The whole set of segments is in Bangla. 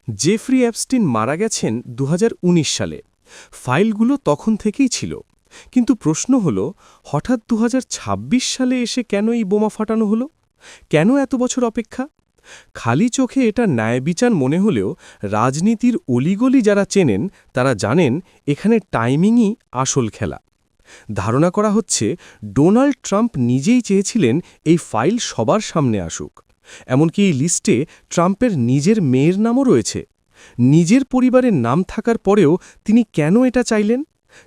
জেফ্রি অ্যাপস্টিন মারা গেছেন ২০১৯ সালে। ফাইলগুলো তখন থেকেই ছিল। কিন্তু প্রশ্ন হল, হঠাৎ ২০২৬ সালে এসে কেন এই বোমা ফাটানো হলো? কেন এত বছর অপেক্ষা? খালি চোখে এটা ন্যায়বিচার মনে হলেও রাজনীতির অলিগলি যারা চেনেন তারা জানেন এখানে টাইমিংই আসল খেলা। ধারণা করা হচ্ছে ডোনাল্ড ট্রাম্প নিজেই চেয়েছিলেন এই ফাইল সবার সামনে আসুক। এমনকি এই লিস্টে ট্রাম্পের নিজের মেয়ের নামও রয়েছে। নিজের পরিবারের নাম থাকার পরেও তিনি কেন এটা চাইলেন?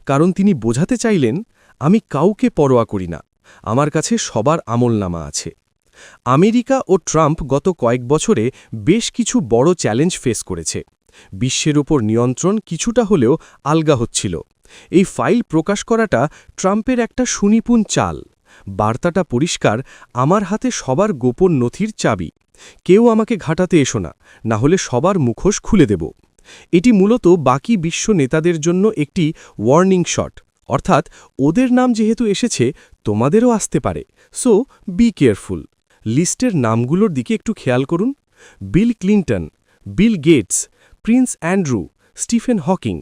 কারণ তিনি বোঝাতে চাইলেন, আমি কাউকে পরোয়া করি না, আমার কাছে সবার আমলনামা আছে। আমেরিকা ও ট্রাম্প গত কয়েক বছরে বেশ কিছু বড় চ্যালেঞ্জ ফেস করেছে। বিশ্বের ওপর নিয়ন্ত্রণ কিছুটা হলেও আলগা হচ্ছিল। এই ফাইল প্রকাশ করাটা ট্রাম্পের একটা সুনিপুণ চাল। বার্তাটা পরিষ্কার, আমার হাতে সবার গোপন নথির চাবি। কেউ আমাকে ঘাটাতে এসো না, না হলে সবার মুখোশ খুলে দেব। এটি মূলত বাকি বিশ্ব নেতাদের জন্য একটি ওয়ার্নিং শট, অর্থাৎ ওদের নাম যেহেতু এসেছে তোমাদেরও আসতে পারে, সো বি কেয়ারফুল। লিস্টের নামগুলোর দিকে একটু খেয়াল করুন। Bill Clinton, Bill Gates, Prince Andrew, Stephen Hawking.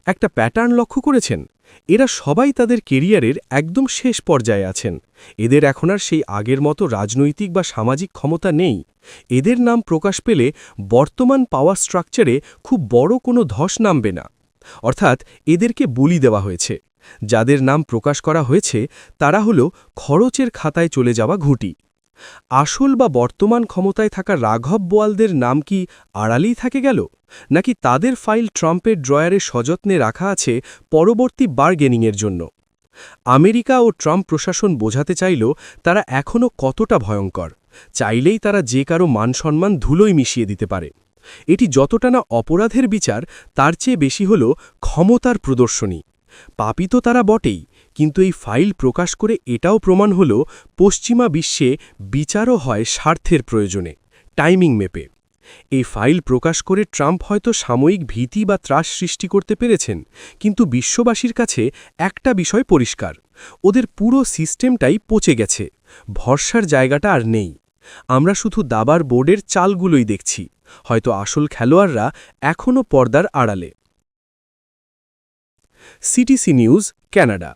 একটা প্যাটার্ন লক্ষ্য করেছেন? এরা সবাই তাদের কেরিয়ারের একদম শেষ পর্যায়ে আছেন। এদের এখন আর সেই আগের মতো রাজনৈতিক বা সামাজিক ক্ষমতা নেই। এদের নাম প্রকাশ পেলে বর্তমান পাওয়ার স্ট্রাকচারে খুব বড় কোনো ধস নামবে না। অর্থাৎ এদেরকে বলি দেওয়া হয়েছে। যাদের নাম প্রকাশ করা হয়েছে তারা হল খরচের খাতায় চলে যাওয়া ঘুঁটি। আসল বা বর্তমান ক্ষমতায় থাকা রাঘব বোয়ালদের নাম কি আড়ালেই থাকে গেল, নাকি তাদের ফাইল ট্রাম্পের ড্রয়ারে সযত্নে রাখা আছে পরবর্তী বার্গেনিংয়ের জন্য? আমেরিকা ও ট্রাম্প প্রশাসন বোঝাতে চাইল তারা এখনও কতটা ভয়ঙ্কর। চাইলেই তারা যে কারো মান-সম্মান ধুলোয় মিশিয়ে দিতে পারে। এটি যতটা না অপরাধের বিচার, তার চেয়ে বেশি হল ক্ষমতার প্রদর্শনী। পাপী তো তারা বটেই, কিন্তু এই ফাইল প্রকাশ করে এটাও প্রমাণ হল পশ্চিমা বিশ্বে বিচারও হয় স্বার্থের প্রয়োজনে, টাইমিং মেপে। এই ফাইল প্রকাশ করে ট্রাম্প হয়তো সাময়িক ভীতি বা ত্রাস সৃষ্টি করতে পেরেছেন, কিন্তু বিশ্ববাসীর কাছে একটা বিষয় পরিষ্কার, ওদের পুরো সিস্টেমটাই পচে গেছে। ভরসার জায়গাটা আর নেই। আমরা শুধু দাবার বোর্ডের চালগুলোই দেখছি, হয়তো আসল খেলোয়াড়রা এখনও পর্দার আড়ালে। CTC news, Canada.